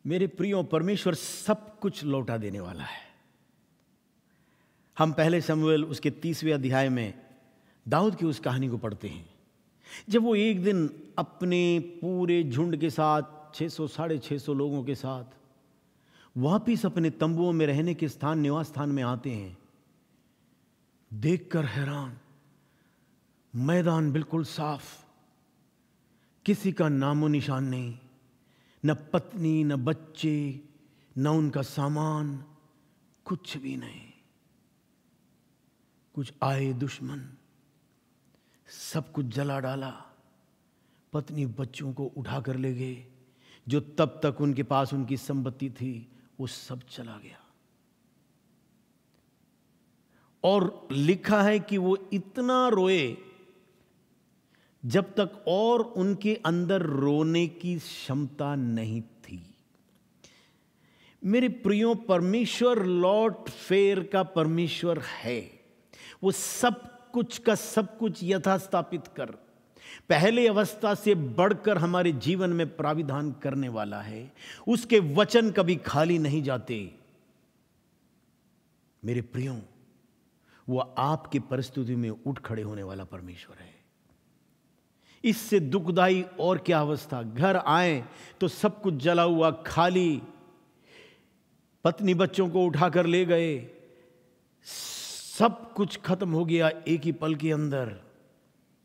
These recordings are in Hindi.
मेरे प्रियो, परमेश्वर सब कुछ लौटा देने वाला है। हम पहले शमूएल उसके 30वें अध्याय में दाऊद की उस कहानी को पढ़ते हैं, जब वो एक दिन अपने पूरे झुंड के साथ 600 साढ़े 600 लोगों के साथ वापिस अपने तंबुओं में रहने के स्थान, निवास स्थान में आते हैं। देखकर हैरान, मैदान बिल्कुल साफ, किसी का नामो निशान नहीं, न पत्नी न बच्चे न उनका सामान, कुछ भी नहीं। कुछ आए दुश्मन, सब कुछ जला डाला, पत्नी बच्चों को उठाकर ले गए, जो तब तक उनके पास उनकी संपत्ति थी वो सब चला गया। और लिखा है कि वो इतना रोए जब तक और उनके अंदर रोने की क्षमता नहीं थी। मेरे प्रियो, परमेश्वर लॉर्ड फेयर का परमेश्वर है। वो सब कुछ का सब कुछ यथास्थापित कर पहले अवस्था से बढ़कर हमारे जीवन में प्राविधान करने वाला है। उसके वचन कभी खाली नहीं जाते। मेरे प्रियो, वो आपकी परिस्थिति में उठ खड़े होने वाला परमेश्वर है। इससे दुखदाई और क्या अवस्था, घर आए तो सब कुछ जला हुआ, खाली, पत्नी बच्चों को उठाकर ले गए, सब कुछ खत्म हो गया एक ही पल के अंदर।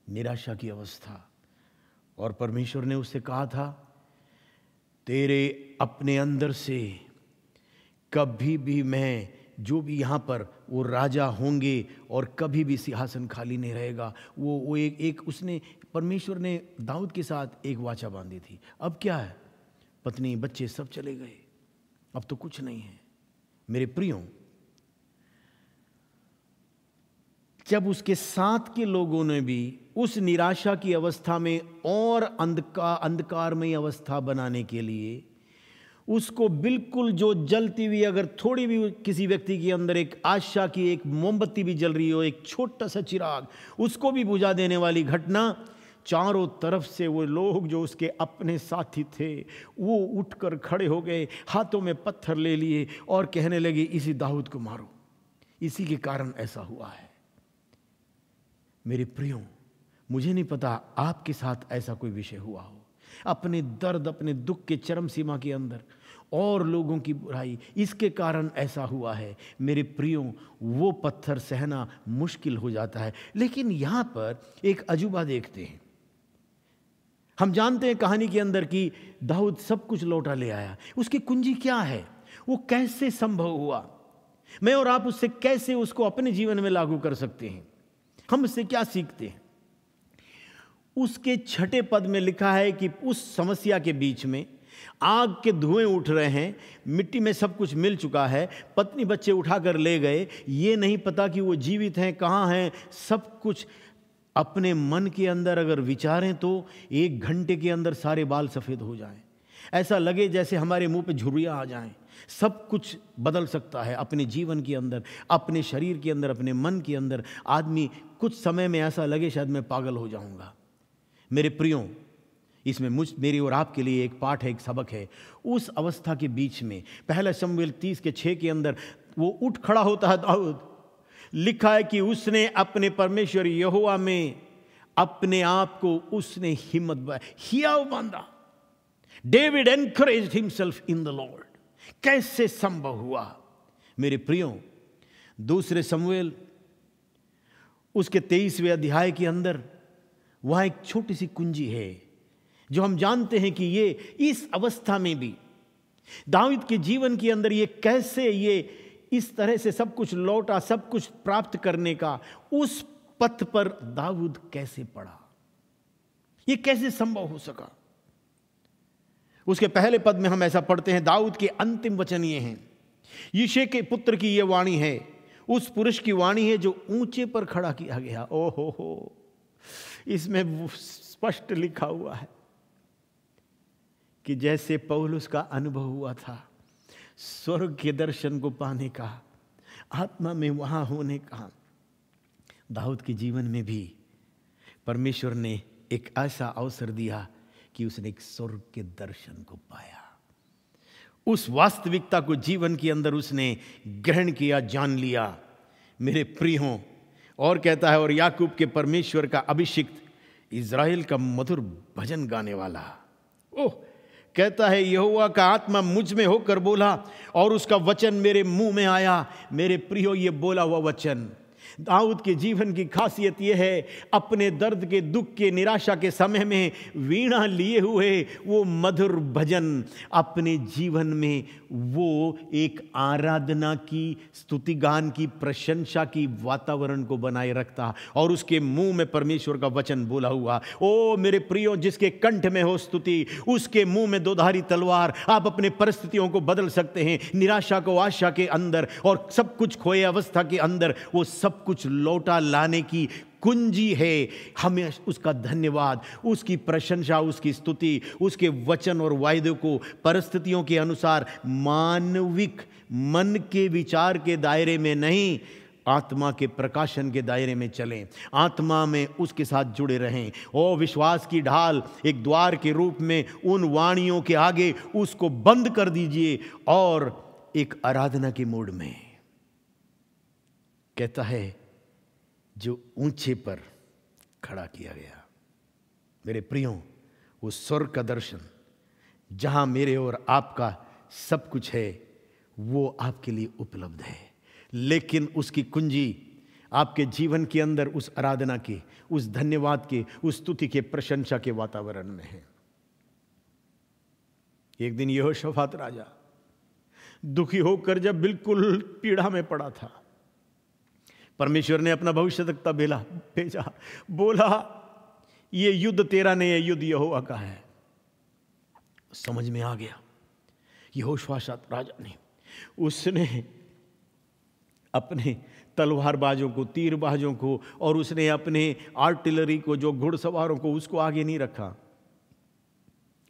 निराशा की अवस्था। और परमेश्वर ने उससे कहा था, तेरे अपने अंदर से कभी भी मैं, जो भी यहां पर वो राजा होंगे और कभी भी सिंहासन खाली नहीं रहेगा। वो एक उसने, परमेश्वर ने दाऊद के साथ एक वाचा बांधी थी। अब क्या है, पत्नी बच्चे सब चले गए, अब तो कुछ नहीं है। मेरे प्रियो, जब उसके साथ के लोगों ने भी उस निराशा की अवस्था में और अंधकारमय अवस्था बनाने के लिए उसको बिल्कुल, जो जलती हुई, अगर थोड़ी भी किसी व्यक्ति के अंदर एक आशा की एक मोमबत्ती भी जल रही हो, एक छोटा सा चिराग, उसको भी बुझा देने वाली घटना, चारों तरफ से वो लोग जो उसके अपने साथी थे वो उठकर खड़े हो गए, हाथों में पत्थर ले लिए और कहने लगे, इसी दाऊद को मारो, इसी के कारण ऐसा हुआ है। मेरे प्रियो, मुझे नहीं पता आपके साथ ऐसा कोई विषय हुआ हो, अपने दर्द, अपने दुख के चरम सीमा के अंदर, और लोगों की बुराई, इसके कारण ऐसा हुआ है। मेरे प्रियो, वो पत्थर सहना मुश्किल हो जाता है। लेकिन यहां पर एक अजूबा देखते हैं। हम जानते हैं कहानी के अंदर कि दाऊद सब कुछ लौटा ले आया। उसकी कुंजी क्या है, वो कैसे संभव हुआ, मैं और आप उससे कैसे उसको अपने जीवन में लागू कर सकते हैं, हम उससे क्या सीखते हैं। उसके 6 पद में लिखा है कि उस समस्या के बीच में आग के धुएं उठ रहे हैं, मिट्टी में सब कुछ मिल चुका है, पत्नी बच्चे उठाकर ले गए, ये नहीं पता कि वो जीवित हैं, कहाँ हैं, सब कुछ अपने मन के अंदर अगर विचारें तो 1 घंटे के अंदर सारे बाल सफ़ेद हो जाएं। ऐसा लगे जैसे हमारे मुंह पे झुर्रियाँ आ जाएं। सब कुछ बदल सकता है अपने जीवन के अंदर, अपने शरीर के अंदर, अपने मन के अंदर। आदमी कुछ समय में ऐसा लगे शायद मैं पागल हो जाऊंगा। मेरे प्रियो, इसमें मेरी और आपके लिए एक पाठ है, एक सबक है। उस अवस्था के बीच में पहला शमूएल 30:6 के अंदर वो उठ खड़ा होता है दाऊद। लिखा है कि उसने अपने परमेश्वर यहोवा में अपने आप को उसने हिम्मत हियाव बांधा। David encouraged himself in the Lord. कैसे संभव हुआ? मेरे प्रियो, दूसरे शमूएल उसके 23वें अध्याय के अंदर वहां एक छोटी सी कुंजी है जो हम जानते हैं कि ये इस अवस्था में भी दाऊद के जीवन के अंदर ये कैसे, ये इस तरह से सब कुछ लौटा, सब कुछ प्राप्त करने का उस पथ पर दाऊद कैसे पड़ा, ये कैसे संभव हो सका? उसके पहले पद में हम ऐसा पढ़ते हैं, दाऊद के अंतिम वचन ये हैं, यिशै के पुत्र की ये वाणी है, उस पुरुष की वाणी है जो ऊंचे पर खड़ा किया गया। ओ हो, इसमें स्पष्ट लिखा हुआ है कि जैसे पौलुस का अनुभव हुआ था स्वर्ग के दर्शन को पाने का, आत्मा में वहां होने का, दाऊद के जीवन में भी परमेश्वर ने एक ऐसा अवसर दिया कि उसने एक स्वर्ग के दर्शन को पाया। उस वास्तविकता को जीवन के अंदर उसने ग्रहण किया, जान लिया। मेरे प्रियों, और कहता है, और याकूब के परमेश्वर का अभिषिक्त, इज़राइल का मधुर भजन गाने वाला। ओह, कहता है, यहोवा का आत्मा मुझ में होकर बोला और उसका वचन मेरे मुंह में आया। मेरे प्रियो, ये बोला हुआ वचन, दाऊद के जीवन की खासियत यह है, अपने दर्द के, दुख के, निराशा के समय में वीणा लिए हुए वो मधुर भजन अपने जीवन में वो एक आराधना की, स्तुति गान की, प्रशंसा की वातावरण को बनाए रखता, और उसके मुंह में परमेश्वर का वचन बोला हुआ। ओ मेरे प्रियो, जिसके कंठ में हो स्तुति, उसके मुंह में दोधारी तलवार। आप अपने परिस्थितियों को बदल सकते हैं, निराशा को आशा के अंदर, और सब कुछ खोए अवस्था के अंदर वो सब कुछ लौटा लाने की कुंजी है। हमें उसका धन्यवाद, उसकी प्रशंसा, उसकी स्तुति, उसके वचन और वायदे को परिस्थितियों के अनुसार मानविक मन के विचार के दायरे में नहीं, आत्मा के प्रकाशन के दायरे में चलें, आत्मा में उसके साथ जुड़े रहें। ओ विश्वास की ढाल एक द्वार के रूप में उन वाणियों के आगे उसको बंद कर दीजिए, और एक आराधना के मूड में, कहता है, जो ऊंचे पर खड़ा किया गया। मेरे प्रियों, वो स्वर्ग का दर्शन जहां मेरे और आपका सब कुछ है, वो आपके लिए उपलब्ध है, लेकिन उसकी कुंजी आपके जीवन के अंदर उस आराधना के, उस धन्यवाद के, उस स्तुति के, प्रशंसा के वातावरण में है। एक दिन यहोशाफात राजा दुखी होकर जब बिल्कुल पीड़ा में पड़ा था, परमेश्वर ने अपना भविष्यद्वक्ता भेजा, बोला, ये युद्ध तेरा नहीं है, युद्ध यहोवा का है। समझ में आ गया यहोशाफात राजा ने, उसने अपने तलवारबाजों को, तीरबाजों को, और उसने अपने आर्टिलरी को, जो घुड़सवारों को, उसको आगे नहीं रखा।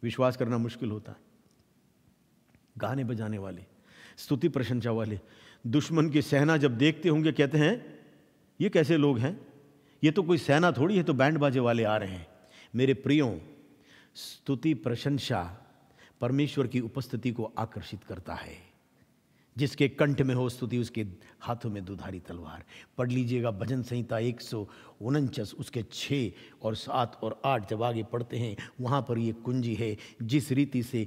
विश्वास करना मुश्किल होता है। गाने बजाने वाले, स्तुति प्रशंसा वाले दुश्मन की सेना जब देखते होंगे, कहते हैं, ये कैसे लोग हैं, ये तो कोई सेना थोड़ी है, तो बैंड बाजे वाले आ रहे हैं। मेरे प्रियों, स्तुति प्रशंसा परमेश्वर की उपस्थिति को आकर्षित करता है। जिसके कंठ में हो स्तुति, उसके हाथों में दुधारी तलवार। पढ़ लीजिएगा भजन संहिता 149, उसके 6 और 7 और 8 जब आगे पढ़ते हैं, वहाँ पर ये कुंजी है, जिस रीति से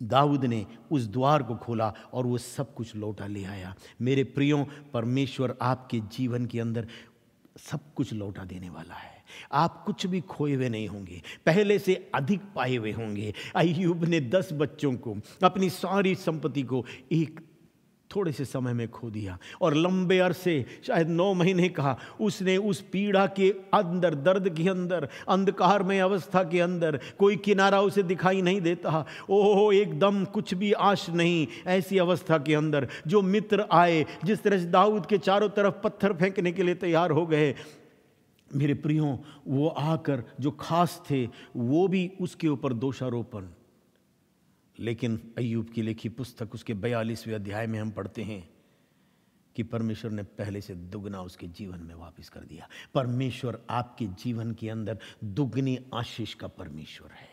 दाऊद ने उस द्वार को खोला और वो सब कुछ लौटा ले आया। मेरे प्रियों, परमेश्वर आपके जीवन के अंदर सब कुछ लौटा देने वाला है। आप कुछ भी खोए हुए नहीं होंगे, पहले से अधिक पाए हुए होंगे। अय्यूब ने 10 बच्चों को, अपनी सारी संपत्ति को एक थोड़े से समय में खो दिया, और लंबे अरसे, शायद 9 महीने कहा, उसने उस पीड़ा के अंदर, दर्द के अंदर, अंधकार में अवस्था के अंदर, कोई किनारा उसे दिखाई नहीं देता। ओह, एकदम कुछ भी आश नहीं, ऐसी अवस्था के अंदर जो मित्र आए, जिस तरह से दाऊद के चारों तरफ पत्थर फेंकने के लिए तैयार हो गए, मेरे प्रियों, वो आकर जो खास थे वो भी उसके ऊपर दोषारोपण। लेकिन अय्यूब की लिखी पुस्तक उसके 42वें अध्याय में हम पढ़ते हैं कि परमेश्वर ने पहले से दुगना उसके जीवन में वापस कर दिया। परमेश्वर आपके जीवन के अंदर दुगनी आशीष का परमेश्वर है।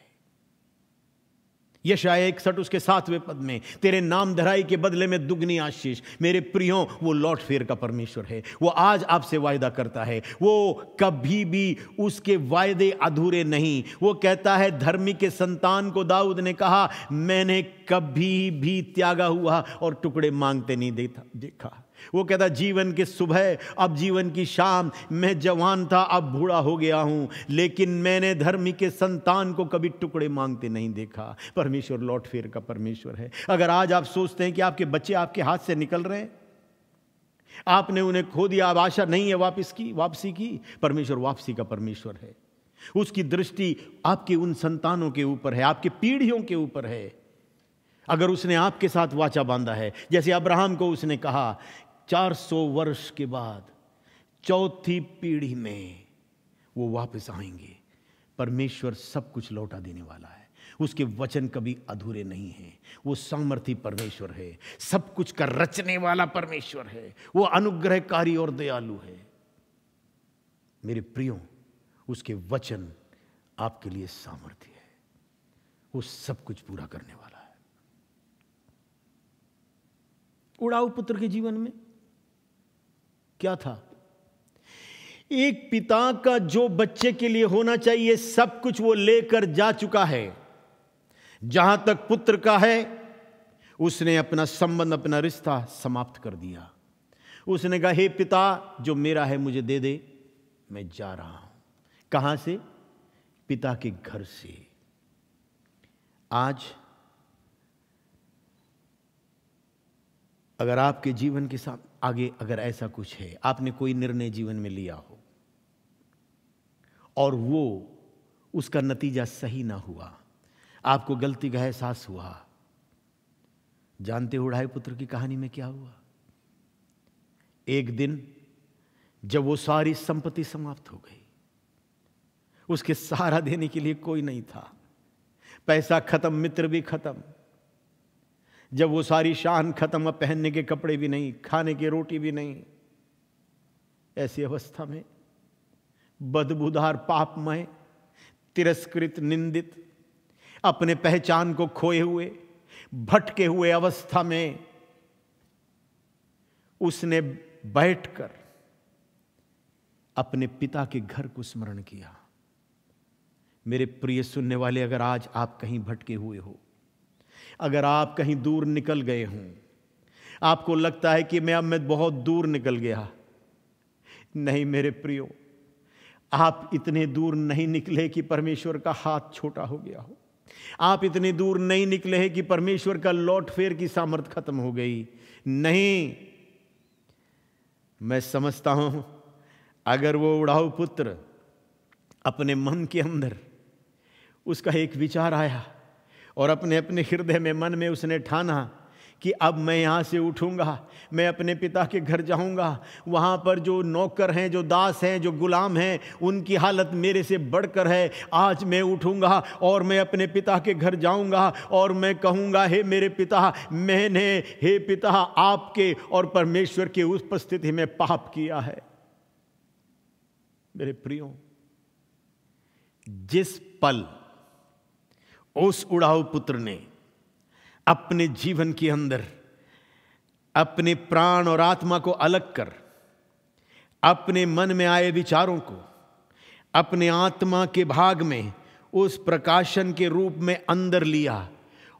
यशाया 61 उसके 7वें पद में, तेरे नाम धराई के बदले में दुगनी आशीष। मेरे प्रियों, वो लौट फेर का परमेश्वर है। वो आज आपसे वायदा करता है, वो कभी भी उसके वायदे अधूरे नहीं। वो कहता है, धर्मी के संतान को दाऊद ने कहा, मैंने कभी भी त्यागा हुआ और टुकड़े मांगते नहीं देखा। वो कहता, जीवन के सुबह, अब जीवन की शाम, मैं जवान था, अब बूढ़ा हो गया हूं, लेकिन मैंने धर्मी के संतान को कभी टुकड़े मांगते नहीं देखा। परमेश्वर लौट फेर का परमेश्वर है। अगर आज आप सोचते हैं कि आपके बच्चे आपके हाथ से निकल रहे हैं, आपने उन्हें खो दिया, अब आशा नहीं है वापसी की, परमेश्वर वापसी का परमेश्वर है। उसकी दृष्टि आपके उन संतानों के ऊपर है, आपकी पीढ़ियों के ऊपर है। अगर उसने आपके साथ वाचा बांधा है, जैसे अब्राहम को उसने कहा, 400 वर्ष के बाद 4थी पीढ़ी में वो वापस आएंगे। परमेश्वर सब कुछ लौटा देने वाला है। उसके वचन कभी अधूरे नहीं हैं। वो सामर्थी परमेश्वर है, सब कुछ का रचने वाला परमेश्वर है। वो अनुग्रहकारी और दयालु है। मेरे प्रियो, उसके वचन आपके लिए सामर्थ्य है। वो सब कुछ पूरा करने वाला है। उड़ाऊ पुत्र के जीवन में क्या था? एक पिता का जो बच्चे के लिए होना चाहिए सब कुछ वो लेकर जा चुका है। जहां तक पुत्र का है उसने अपना संबंध, अपना रिश्ता समाप्त कर दिया। उसने कहा, हे पिता, जो मेरा है मुझे दे दे, मैं जा रहा हूं। कहां से? पिता के घर से। आज अगर आपके जीवन के साथ आगे अगर ऐसा कुछ है, आपने कोई निर्णय जीवन में लिया हो और वो उसका नतीजा सही ना हुआ, आपको गलती का एहसास हुआ, जानते हो उड़ाए पुत्र की कहानी में क्या हुआ? एक दिन जब वो सारी संपत्ति समाप्त हो गई, उसके सहारा देने के लिए कोई नहीं था, पैसा खत्म, मित्र भी खत्म, जब वो सारी शान खत्म, अब पहनने के कपड़े भी नहीं, खाने की रोटी भी नहीं, ऐसी अवस्था में बदबूदार, पापमय, तिरस्कृत, निंदित, अपने पहचान को खोए हुए, भटके हुए अवस्था में उसने बैठकर अपने पिता के घर को स्मरण किया। मेरे प्रिय सुनने वाले, अगर आज आप कहीं भटके हुए हो, अगर आप कहीं दूर निकल गए हों, आपको लगता है कि मैं बहुत दूर निकल गया, नहीं मेरे प्रियो, आप इतने दूर नहीं निकले कि परमेश्वर का हाथ छोटा हो गया हो। आप इतने दूर नहीं निकले हैं कि परमेश्वर का लौट फेर की सामर्थ खत्म हो गई। नहीं, मैं समझता हूं अगर वो उड़ाऊ पुत्र अपने मन के अंदर उसका एक विचार आया और अपने अपने हृदय में, मन में उसने ठाना कि अब मैं यहाँ से उठूंगा, मैं अपने पिता के घर जाऊंगा, वहाँ पर जो नौकर हैं, जो दास हैं, जो गुलाम हैं, उनकी हालत मेरे से बढ़कर है। आज मैं उठूंगा और मैं अपने पिता के घर जाऊंगा और मैं कहूँगा, हे मेरे पिता, मैंने, हे पिता, आपके और परमेश्वर की उपस्थिति में पाप किया है। मेरे प्रियो, जिस पल उस उड़ाऊ पुत्र ने अपने जीवन के अंदर अपने प्राण और आत्मा को अलग कर अपने मन में आए विचारों को अपने आत्मा के भाग में उस प्रकाशन के रूप में अंदर लिया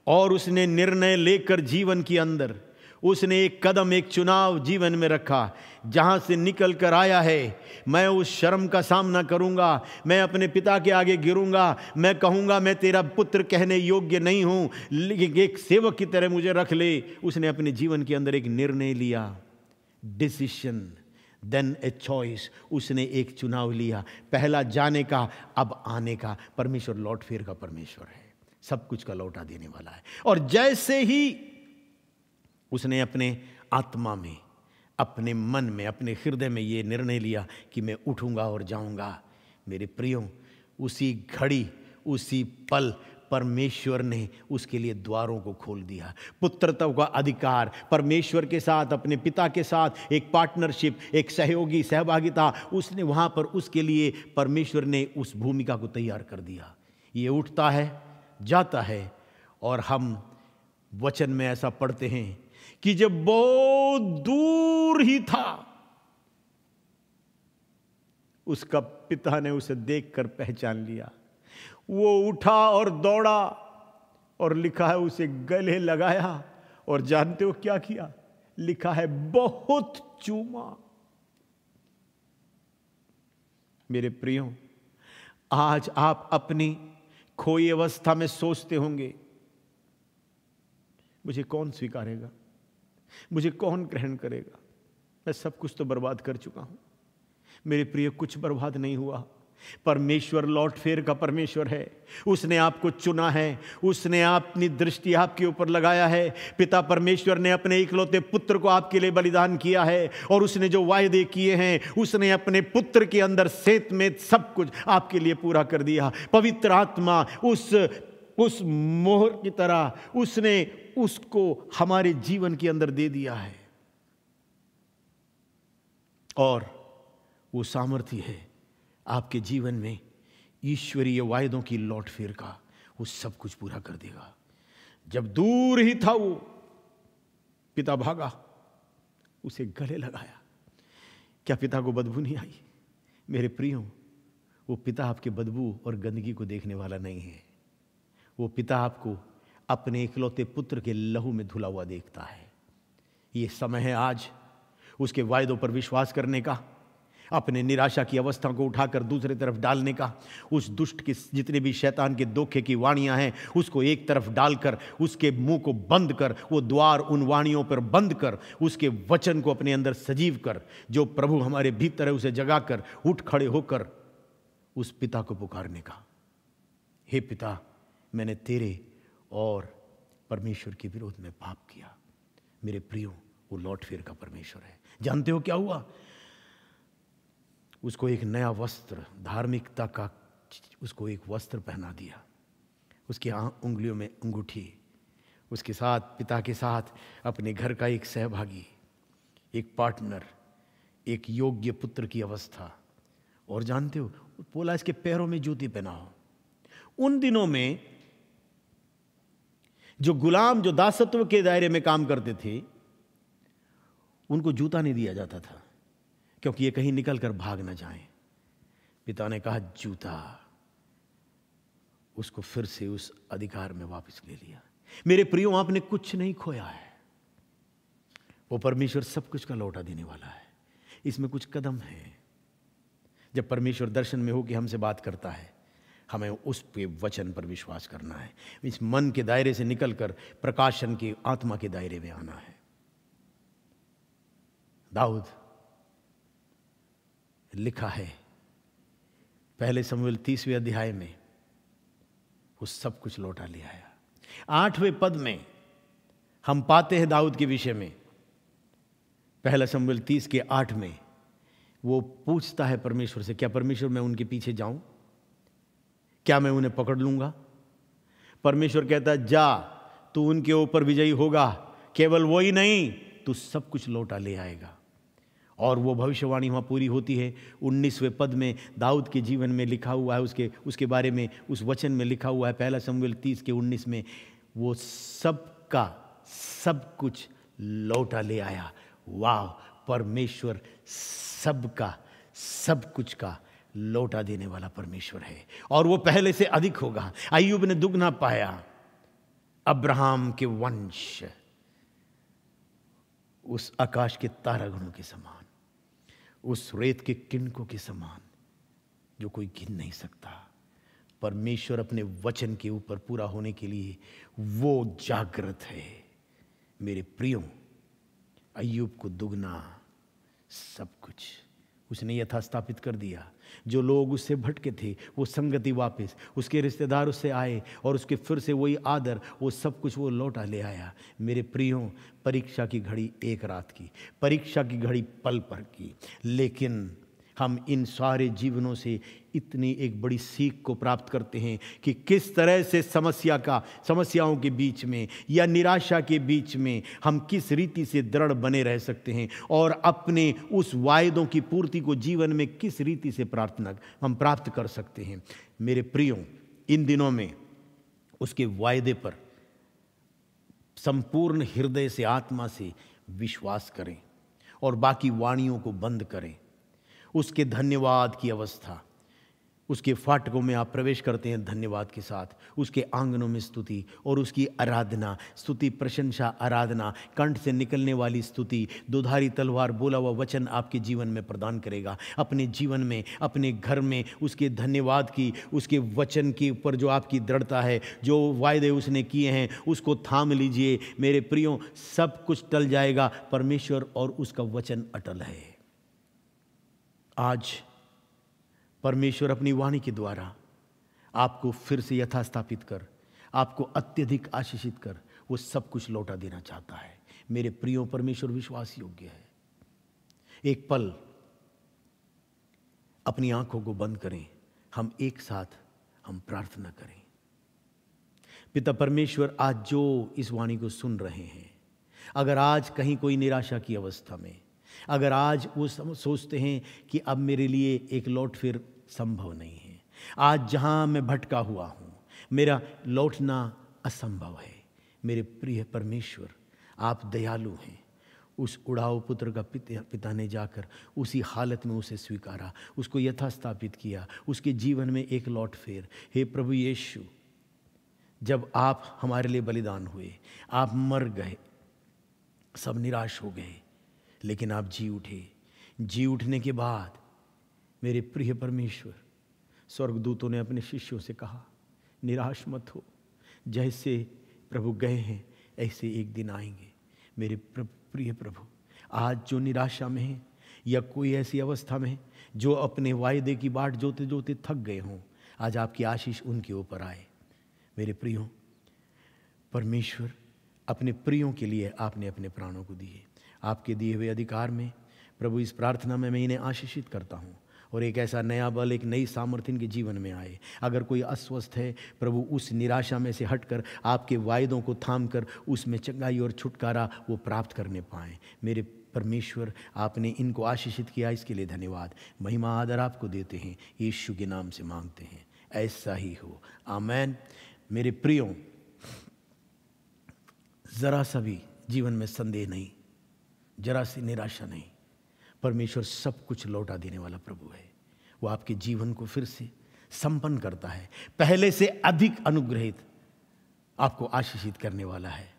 और उसने निर्णय लेकर जीवन के अंदर उसने एक कदम, एक चुनाव जीवन में रखा, जहां से निकल कर आया है, मैं उस शर्म का सामना करूंगा, मैं अपने पिता के आगे गिरूंगा, मैं कहूंगा मैं तेरा पुत्र कहने योग्य नहीं हूं, लेकिन एक सेवक की तरह मुझे रख ले। उसने अपने जीवन के अंदर एक निर्णय लिया, डिसीजन, देन ए चॉइस। उसने एक चुनाव लिया, पहला जाने का, अब आने का। परमेश्वर लौट फेर का परमेश्वर है, सब कुछ का लौटा देने वाला है। और जैसे ही उसने अपने आत्मा में, अपने मन में, अपने हृदय में ये निर्णय लिया कि मैं उठूंगा और जाऊंगा, मेरे प्रियो, उसी घड़ी, उसी पल परमेश्वर ने उसके लिए द्वारों को खोल दिया। पुत्रत्व का अधिकार, परमेश्वर के साथ, अपने पिता के साथ एक पार्टनरशिप, एक सहयोगी, सहभागिता, उसने वहां पर उसके लिए परमेश्वर ने उस भूमिका को तैयार कर दिया। ये उठता है, जाता है, और हम वचन में ऐसा पढ़ते हैं कि जब बहुत दूर ही था, उसका पिता ने उसे देखकर पहचान लिया। वो उठा और दौड़ा, और लिखा है उसे गले लगाया, और जानते हो क्या किया? लिखा है बहुत चूमा। मेरे प्रियो, आज आप अपनी खोई अवस्था में सोचते होंगे, मुझे कौन स्वीकारेगा, मुझे कौन ग्रहण करेगा, मैं सब कुछ तो बर्बाद कर चुका हूं। मेरे प्रिय, कुछ बर्बाद नहीं हुआ। परमेश्वर लौट फेर का परमेश्वर है। उसने आपको चुना है, उसने अपनी दृष्टि आपके ऊपर लगाया है। पिता परमेश्वर ने अपने इकलौते पुत्र को आपके लिए बलिदान किया है, और उसने जो वायदे किए हैं, उसने अपने पुत्र के अंदर सेत में सब कुछ आपके लिए पूरा कर दिया। पवित्र आत्मा उस मोहर की तरह उसने उसको हमारे जीवन के अंदर दे दिया है, और वो सामर्थ्य है आपके जीवन में ईश्वरीय वायदों की लौट फेर का, वो सब कुछ पूरा कर देगा। जब दूर ही था वो, पिता भागा उसे गले लगाया। क्या पिता को बदबू नहीं आई? मेरे प्रियो, वो पिता आपके बदबू और गंदगी को देखने वाला नहीं है। वो पिता आपको अपने इकलौते पुत्र के लहू में धुला हुआ देखता है। ये समय है आज उसके वायदों पर विश्वास करने का, अपने निराशा की अवस्था को उठाकर दूसरी तरफ डालने का, उस दुष्ट के जितने भी शैतान के धोखे की वाणियां हैं उसको एक तरफ डालकर उसके मुंह को बंद कर, वो द्वार उन वाणियों पर बंद कर, उसके वचन को अपने अंदर सजीव कर। जो प्रभु हमारे भीतर है उसे जगाकर उठ खड़े होकर उस पिता को पुकारने का, हे पिता, मैंने तेरे और परमेश्वर के विरोध में पाप किया। मेरे प्रियो, वो लौट फिर का परमेश्वर है। जानते हो क्या हुआ? उसको एक नया वस्त्र, धार्मिकता का उसको एक वस्त्र पहना दिया। उसकी उंगलियों में अंगूठी, उसके साथ पिता के साथ अपने घर का एक सहभागी, एक पार्टनर, एक योग्य पुत्र की अवस्था। और जानते हो, बोला इसके पैरों में जूती पहनाओ। उन दिनों में जो गुलाम, जो दासत्व के दायरे में काम करते थे, उनको जूता नहीं दिया जाता था, क्योंकि ये कहीं निकल कर भाग ना जाएं। पिता ने कहा जूता, उसको फिर से उस अधिकार में वापस ले लिया। मेरे प्रियो, आपने कुछ नहीं खोया है। वो परमेश्वर सब कुछ का लौटा देने वाला है। इसमें कुछ कदम है। जब परमेश्वर दर्शन में हो कि हमसे बात करता है, हमें उस पे वचन पर विश्वास करना है। इस मन के दायरे से निकलकर प्रकाशन की आत्मा के दायरे में आना है। दाऊद लिखा है पहले शमूएल 30वें अध्याय में, वो सब कुछ लौटा ले आया। 8वें पद में हम पाते हैं दाऊद के विषय में, पहला शमूएल 30 के 8 में वो पूछता है परमेश्वर से, क्या परमेश्वर मैं उनके पीछे जाऊं? क्या मैं उन्हें पकड़ लूंगा? परमेश्वर कहता है जा, तू उनके ऊपर विजयी होगा। केवल वो ही नहीं, तू सब कुछ लौटा ले आएगा। और वो भविष्यवाणी वहाँ पूरी होती है। 19वें पद में दाऊद के जीवन में लिखा हुआ है, उसके बारे में उस वचन में लिखा हुआ है, पहला शमूएल 30 के 19 में, वो सबका सब कुछ लौटा ले आया। वाह! परमेश्वर सबका सब कुछ का लौटा देने वाला परमेश्वर है, और वो पहले से अधिक होगा। अय्यूब ने दुगना पाया। अब्राहम के वंश उस आकाश के तारागणों के समान, उस रेत के किनकों के समान, जो कोई गिन नहीं सकता। परमेश्वर अपने वचन के ऊपर पूरा होने के लिए वो जागृत है। मेरे प्रियो, अय्यूब को दुगना सब कुछ उसने यथास्थापित कर दिया। जो लोग उससे भटके थे, वो संगति वापस, उसके रिश्तेदार उससे आए और उसके फिर से वही आदर, वो सब कुछ वो लौटा ले आया। मेरे प्रियो, परीक्षा की घड़ी एक रात की, परीक्षा की घड़ी पल पर की, लेकिन हम इन सारे जीवनों से इतनी एक बड़ी सीख को प्राप्त करते हैं कि किस तरह से समस्याओं के बीच में या निराशा के बीच में हम किस रीति से दृढ़ बने रह सकते हैं, और अपने उस वायदों की पूर्ति को जीवन में किस रीति से हम प्राप्त कर सकते हैं। मेरे प्रियो, इन दिनों में उसके वायदे पर संपूर्ण हृदय से, आत्मा से विश्वास करें और बाकी वाणियों को बंद करें। उसके धन्यवाद की अवस्था, उसके फाटकों में आप प्रवेश करते हैं धन्यवाद के साथ, उसके आंगनों में स्तुति और उसकी आराधना, स्तुति, प्रशंसा, आराधना, कंठ से निकलने वाली स्तुति, दुधारी तलवार बोला हुआ वचन आपके जीवन में प्रदान करेगा। अपने जीवन में, अपने घर में उसके धन्यवाद की, उसके वचन के ऊपर जो आपकी दृढ़ता है, जो वायदे उसने किए हैं, उसको थाम लीजिए। मेरे प्रियो, सब कुछ टल जाएगा, परमेश्वर और उसका वचन अटल है। आज परमेश्वर अपनी वाणी के द्वारा आपको फिर से यथास्थापित कर, आपको अत्यधिक आशीषित कर, वो सब कुछ लौटा देना चाहता है। मेरे प्रियो, परमेश्वर विश्वास योग्य है। एक पल अपनी आंखों को बंद करें, हम एक साथ प्रार्थना करें। पिता परमेश्वर, आज जो इस वाणी को सुन रहे हैं, अगर आज कहीं कोई निराशा की अवस्था में, अगर आज वो सोचते हैं कि अब मेरे लिए एक लौट फिर संभव नहीं है, आज जहां मैं भटका हुआ हूं, मेरा लौटना असंभव है, मेरे प्रिय परमेश्वर, आप दयालु हैं। उस उड़ाऊ पुत्र का पिता ने जाकर उसी हालत में उसे स्वीकारा, उसको यथास्थापित किया, उसके जीवन में एक लौट फेर। हे प्रभु यीशु, जब आप हमारे लिए बलिदान हुए, आप मर गए, सब निराश हो गए, लेकिन आप जी उठे। जी उठने के बाद मेरे प्रिय परमेश्वर, स्वर्गदूतों ने अपने शिष्यों से कहा, निराश मत हो, जैसे प्रभु गए हैं ऐसे एक दिन आएंगे। मेरे प्रिय प्रभु, आज जो निराशा में है या कोई ऐसी अवस्था में है जो अपने वायदे की बाट जोते जोते थक गए हों, आज आपकी आशीष उनके ऊपर आए। मेरे प्रियों, परमेश्वर अपने प्रियों के लिए आपने अपने प्राणों को दिए। आपके दिए हुए अधिकार में प्रभु इस प्रार्थना में मैं इन्हें आशीषित करता हूँ और एक ऐसा नया बल, एक नई सामर्थ्य इनके जीवन में आए। अगर कोई अस्वस्थ है, प्रभु उस निराशा में से हटकर आपके वायदों को थामकर उसमें चंगाई और छुटकारा वो प्राप्त करने पाएँ। मेरे परमेश्वर, आपने इनको आशीषित किया, इसके लिए धन्यवाद। महिमा आदर आपको देते हैं, यीशु के नाम से मांगते हैं, ऐसा ही हो, आमेन। मेरे प्रियों, जरा सा भी जीवन में संदेह नहीं, जरा सी निराशा नहीं। परमेश्वर सब कुछ लौटा देने वाला प्रभु है। वो आपके जीवन को फिर से संपन्न करता है, पहले से अधिक अनुग्रहित आपको आशीषित करने वाला है।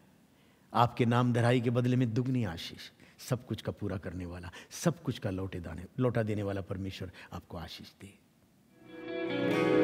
आपके नाम धराई के बदले में दुगनी आशीष, सब कुछ का पूरा करने वाला, सब कुछ का लौटा देने वाला परमेश्वर आपको आशीष दे।